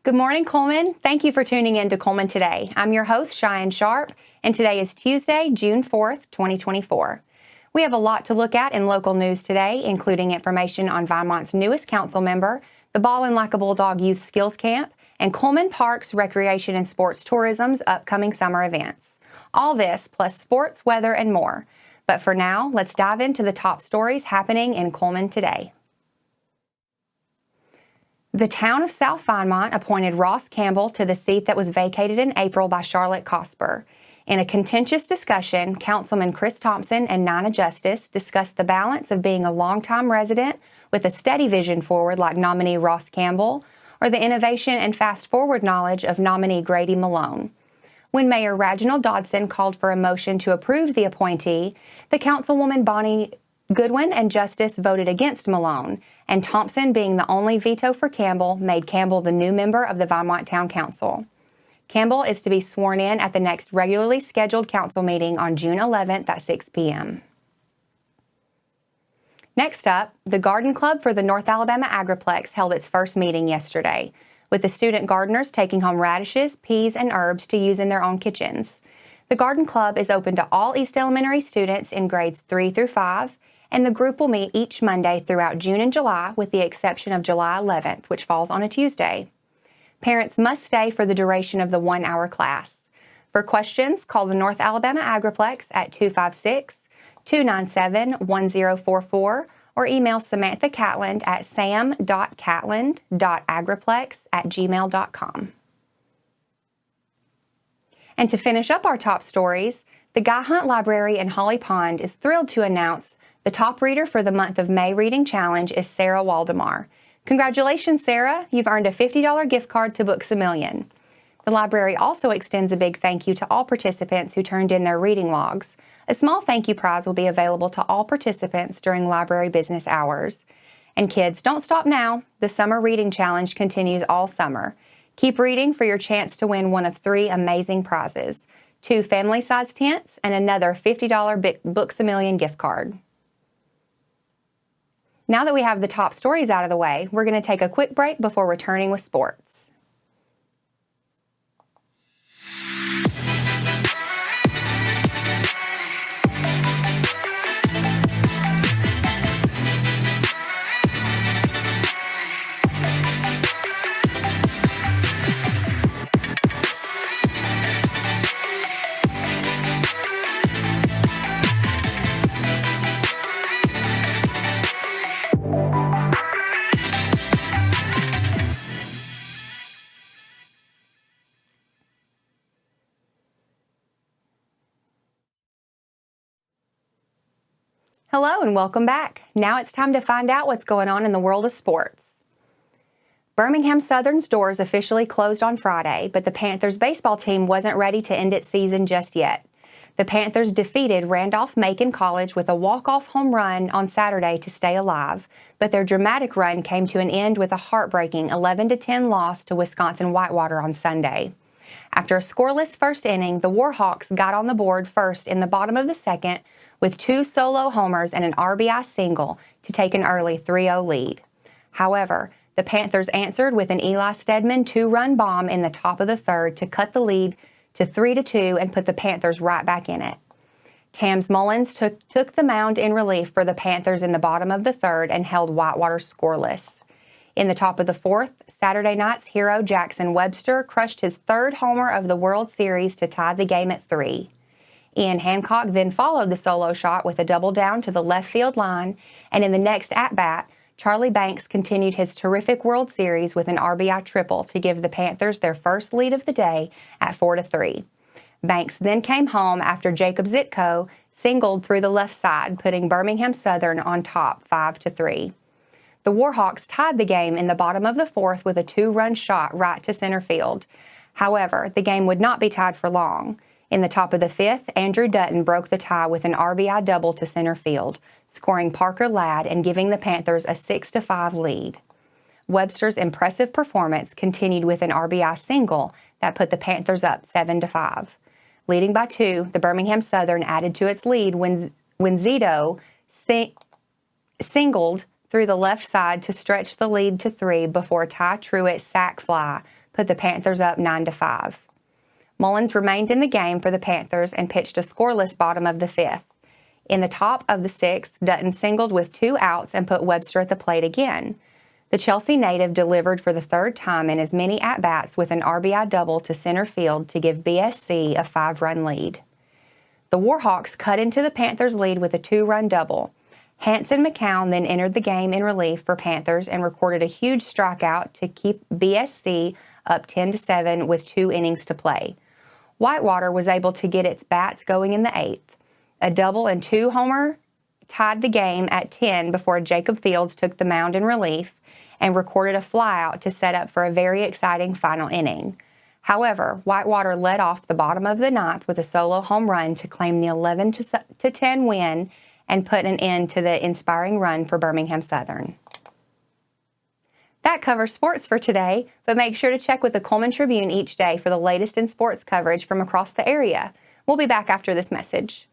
Good morning, Cullman. Thank you for tuning in to Cullman Today. I'm your host, Cheyenne Sharp, and today is Tuesday, June 4th, 2024. We have a lot to look at in local news today, including information on Vinemont's newest council member, the Ballin' Like a Bulldog Youth Skills Camp, and Cullman Parks Recreation and Sports Tourism's upcoming summer events. All this, plus sports, weather, and more. But for now, let's dive into the top stories happening in Cullman today. The town of South Vinemont appointed Ross Campbell to the seat that was vacated in April by Charlotte Cosper. In a contentious discussion, Councilman Chris Thompson and Nina Justice discussed the balance of being a longtime resident with a steady vision forward like nominee Ross Campbell, or the innovation and fast-forward knowledge of nominee Grady Malone. When Mayor Reginald Dodson called for a motion to approve the appointee, the Councilwoman Bonnie Goodwin and Justice voted against Malone, and Thompson, being the only veto for Campbell, made Campbell the new member of the Vinemont Town Council. Campbell is to be sworn in at the next regularly scheduled council meeting on June 11th at 6 p.m. Next up, the Garden Club for the North Alabama Agriplex held its first meeting yesterday, with the student gardeners taking home radishes, peas, and herbs to use in their own kitchens. The Garden Club is open to all East Elementary students in grades 3 through 5, and the group will meet each Monday throughout June and July, with the exception of July 11th, which falls on a Tuesday. Parents must stay for the duration of the one-hour class. For questions, call the North Alabama Agriplex at 256-297-1044 or email Samantha Catland at sam.catland.agriplex@gmail.com. And to finish up our top stories, the Guy Hunt Library in Holly Pond is thrilled to announce the top reader for the month of May Reading Challenge is Sarah Waldemar. Congratulations, Sarah. You've earned a $50 gift card to Books A Million. The library also extends a big thank you to all participants who turned in their reading logs. A small thank you prize will be available to all participants during library business hours. And kids, don't stop now. The Summer Reading Challenge continues all summer. Keep reading for your chance to win one of 3 amazing prizes: 2 family-sized tents and another $50 Books A Million gift card. Now that we have the top stories out of the way, we're going to take a quick break before returning with sports. Hello and welcome back. Now it's time to find out what's going on in the world of sports. Birmingham Southern's doors officially closed on Friday, but the Panthers baseball team wasn't ready to end its season just yet. The Panthers defeated Randolph-Macon College with a walk-off home run on Saturday to stay alive, but their dramatic run came to an end with a heartbreaking 11-10 loss to Wisconsin-Whitewater on Sunday. After a scoreless first inning, the Warhawks got on the board first in the bottom of the second with 2 solo homers and an RBI single to take an early 3-0 lead. However, the Panthers answered with an Eli Stedman 2-run bomb in the top of the third to cut the lead to 3-2 and put the Panthers right back in it. Tams Mullins took the mound in relief for the Panthers in the bottom of the third and held Whitewater scoreless. In the top of the fourth, Saturday night's hero Jackson Webster crushed his 3rd homer of the World Series to tie the game at 3. Ian Hancock then followed the solo shot with a double down to the left field line, and in the next at-bat, Charlie Banks continued his terrific World Series with an RBI triple to give the Panthers their first lead of the day at 4-3. Banks then came home after Jacob Zitko singled through the left side, putting Birmingham Southern on top 5-3. The Warhawks tied the game in the bottom of the fourth with a 2-run shot right to center field. However, the game would not be tied for long. In the top of the fifth, Andrew Dutton broke the tie with an RBI double to center field, scoring Parker Ladd and giving the Panthers a 6-5 lead. Webster's impressive performance continued with an RBI single that put the Panthers up 7-5. Leading by 2, the Birmingham Southern added to its lead when Zito singled through the left side to stretch the lead to 3 before Ty Truitt's sac fly put the Panthers up 9-5. Mullins remained in the game for the Panthers and pitched a scoreless bottom of the fifth. In the top of the sixth, Dutton singled with 2 outs and put Webster at the plate again. The Chelsea native delivered for the third time in as many at-bats with an RBI double to center field to give BSC a 5-run lead. The Warhawks cut into the Panthers' lead with a 2-run double. Hanson McCown then entered the game in relief for Panthers and recorded a huge strikeout to keep BSC up 10-7 with 2 innings to play. Whitewater was able to get its bats going in the 8th. A double and 2-homer tied the game at 10 before Jacob Fields took the mound in relief and recorded a flyout to set up for a very exciting final inning. However, Whitewater led off the bottom of the 9th with a solo home run to claim the 11-10 win and put an end to the inspiring run for Birmingham Southern. That covers sports for today, but make sure to check with the Cullman Tribune each day for the latest in sports coverage from across the area. We'll be back after this message.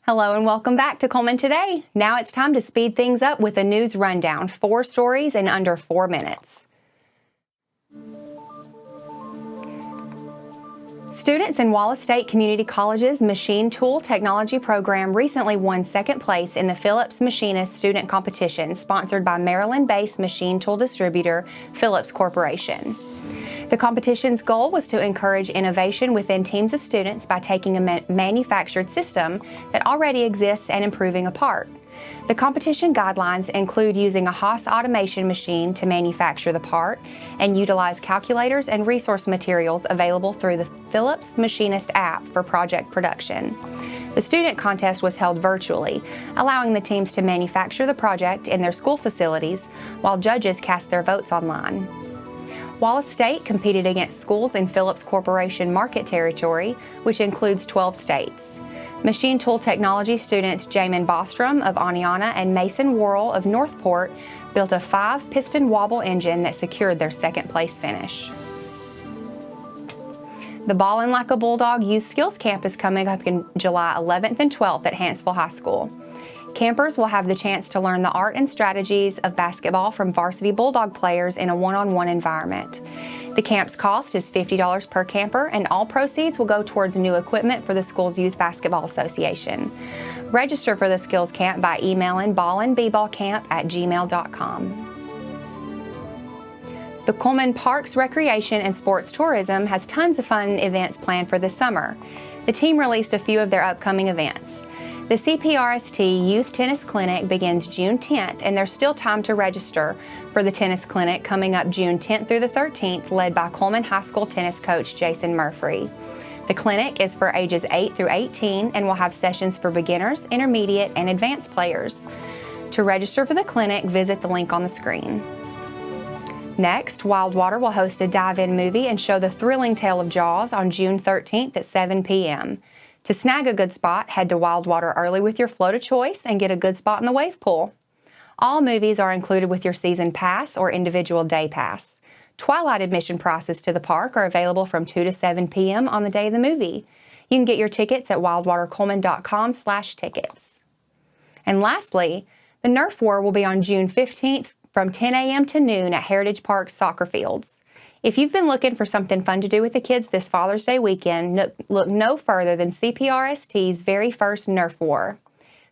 Hello and welcome back to Cullman Today. Now it's time to speed things up with a news rundown. 4 stories in under 4 minutes. Students in Wallace State Community College's Machine Tool Technology program recently won 2nd place in the Phillips Machinist Student Competition sponsored by Maryland-based machine tool distributor Phillips Corporation. The competition's goal was to encourage innovation within teams of students by taking a manufactured system that already exists and improving a part. The competition guidelines include using a Haas automation machine to manufacture the part and utilize calculators and resource materials available through the Phillips Machinist app for project production. The student contest was held virtually, allowing the teams to manufacture the project in their school facilities while judges cast their votes online. Wallace State competed against schools in Phillips Corporation market territory, which includes 12 states. Machine Tool Technology students Jamin Bostrom of Aniana and Mason Worrell of Northport built a 5-piston wobble engine that secured their 2nd place finish. The Ballin' Like a Bulldog Youth Skills Camp is coming up in July 11th and 12th at Hanceville High School. Campers will have the chance to learn the art and strategies of basketball from varsity Bulldog players in a one-on-one environment. The camp's cost is $50 per camper, and all proceeds will go towards new equipment for the school's Youth Basketball Association. Register for the skills camp by emailing ballandbballcamp@gmail.com. The Cullman Parks Recreation and Sports Tourism has tons of fun events planned for this summer. The team released a few of their upcoming events. The CPRST Youth Tennis Clinic begins June 10th, and there's still time to register for the tennis clinic coming up June 10th through the 13th, led by Cullman High School tennis coach Jason Murphy. The clinic is for ages 8 through 18 and will have sessions for beginners, intermediate, and advanced players. To register for the clinic, visit the link on the screen. Next, Wildwater will host a dive-in movie and show the thrilling tale of Jaws on June 13th at 7 p.m. To snag a good spot, head to Wildwater early with your float of choice and get a good spot in the wave pool. All movies are included with your season pass or individual day pass. Twilight admission prices to the park are available from 2 to 7 p.m. on the day of the movie. You can get your tickets at wildwatercullman.com/tickets. And lastly, the Nerf War will be on June 15th from 10 a.m. to noon at Heritage Park's soccer fields. If you've been looking for something fun to do with the kids this Father's Day weekend, look no further than CPRST's very first Nerf War.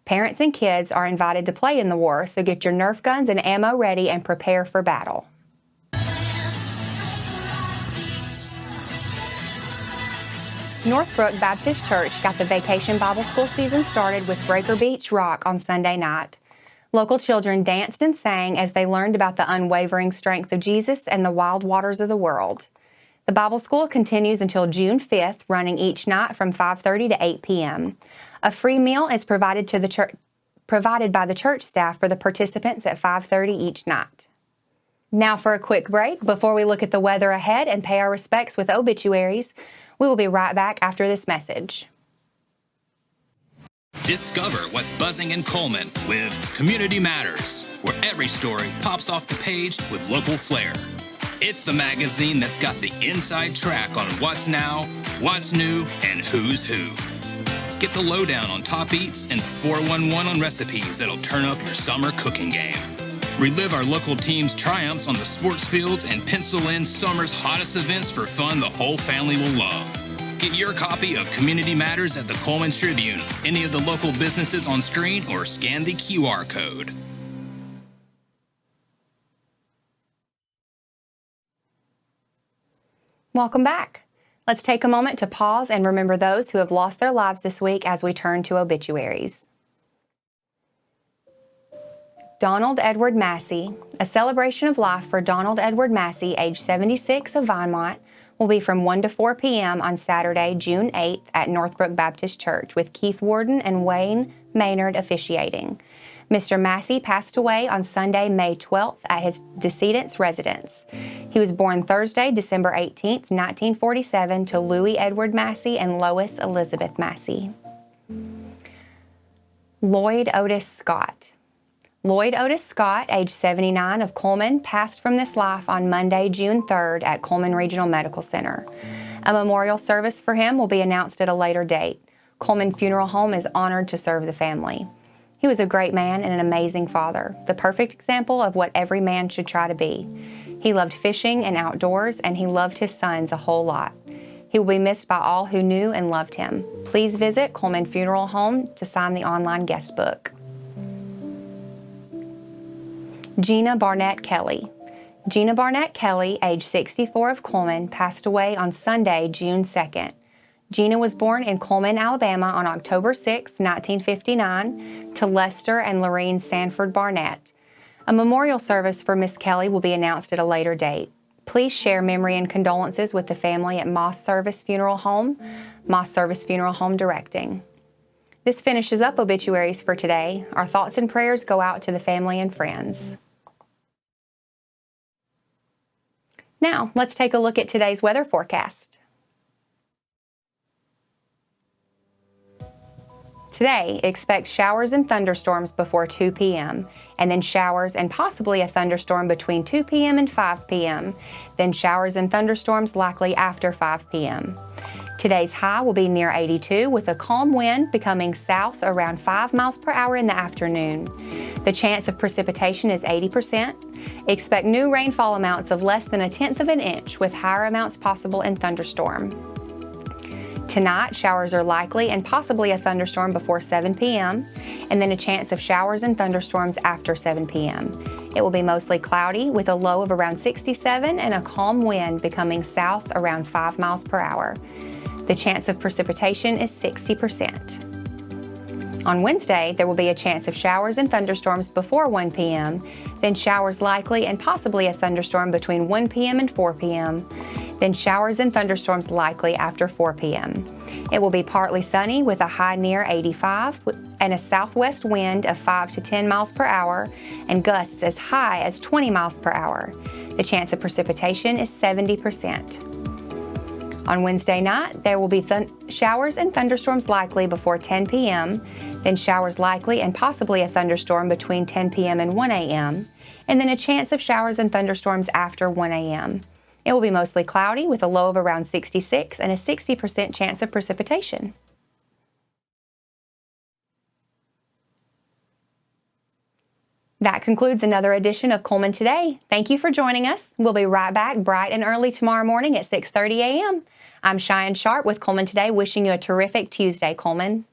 Parents and kids are invited to play in the war, so get your Nerf guns and ammo ready and prepare for battle. Northbrook Baptist Church got the Vacation Bible School season started with Breaker Beach Rock on Sunday night. Local children danced and sang as they learned about the unwavering strength of Jesus and the wild waters of the world. The Bible School continues until June 5th, running each night from 5:30 to 8 p.m. A free meal is provided by the church staff for the participants at 5:30 each night. Now for a quick break before we look at the weather ahead and pay our respects with obituaries. We will be right back after this message. Discover what's buzzing in Cullman with Community Matters, where every story pops off the page with local flair. It's the magazine that's got the inside track on what's now, what's new, and who's who. Get the lowdown on top eats and the 411 on recipes that'll turn up your summer cooking game. Relive our local team's triumphs on the sports fields and pencil in summer's hottest events for fun the whole family will love. Get your copy of Community Matters at the Cullman Tribune, any of the local businesses on screen, or scan the QR code. Welcome back. Let's take a moment to pause and remember those who have lost their lives this week as we turn to obituaries. Donald Edward Massey. A celebration of life for Donald Edward Massey, age 76, of Vinemont, will be from 1 to 4 p.m. on Saturday, June 8th at Northbrook Baptist Church, with Keith Warden and Wayne Maynard officiating. Mr. Massey passed away on Sunday, May 12th at his decedent's residence. He was born Thursday, December 18th, 1947, to Louis Edward Massey and Lois Elizabeth Massey. Lloyd Otis Scott. Lloyd Otis Scott, age 79, of Cullman, passed from this life on Monday, June 3rd at Cullman Regional Medical Center. A memorial service for him will be announced at a later date. Cullman Funeral Home is honored to serve the family. He was a great man and an amazing father, the perfect example of what every man should try to be. He loved fishing and outdoors, and he loved his sons a whole lot. He will be missed by all who knew and loved him. Please visit Cullman Funeral Home to sign the online guest book. Gina Barnett Kelly. Gina Barnett Kelly, age 64, of Cullman, passed away on Sunday, June 2nd. Gina was born in Cullman, Alabama on October 6, 1959, to Lester and Lorene Sanford Barnett. A memorial service for Miss Kelly will be announced at a later date. Please share memory and condolences with the family at Moss Service Funeral Home, Moss Service Funeral Home directing. This finishes up obituaries for today. Our thoughts and prayers go out to the family and friends. Now, let's take a look at today's weather forecast. Today, expect showers and thunderstorms before 2 p.m., and then showers and possibly a thunderstorm between 2 p.m. and 5 p.m., then showers and thunderstorms likely after 5 p.m. Today's high will be near 82, with a calm wind becoming south around 5 miles per hour in the afternoon. The chance of precipitation is 80%. Expect new rainfall amounts of less than 1/10 of an inch, with higher amounts possible in thunderstorm. Tonight, showers are likely and possibly a thunderstorm before 7 p.m., and then a chance of showers and thunderstorms after 7 p.m. It will be mostly cloudy with a low of around 67 and a calm wind becoming south around 5 miles per hour. The chance of precipitation is 60%. On Wednesday, there will be a chance of showers and thunderstorms before 1 p.m., then showers likely and possibly a thunderstorm between 1 p.m. and 4 p.m., then showers and thunderstorms likely after 4 p.m. It will be partly sunny with a high near 85 and a southwest wind of 5 to 10 miles per hour and gusts as high as 20 miles per hour. The chance of precipitation is 70%. On Wednesday night, there will be showers and thunderstorms likely before 10 p.m., then showers likely and possibly a thunderstorm between 10 p.m. and 1 a.m., and then a chance of showers and thunderstorms after 1 a.m. It will be mostly cloudy with a low of around 66 and a 60% chance of precipitation. That concludes another edition of Cullman Today. Thank you for joining us. We'll be right back bright and early tomorrow morning at 6:30 a.m. I'm Cheyenne Sharp with Cullman Today, wishing you a terrific Tuesday, Cullman.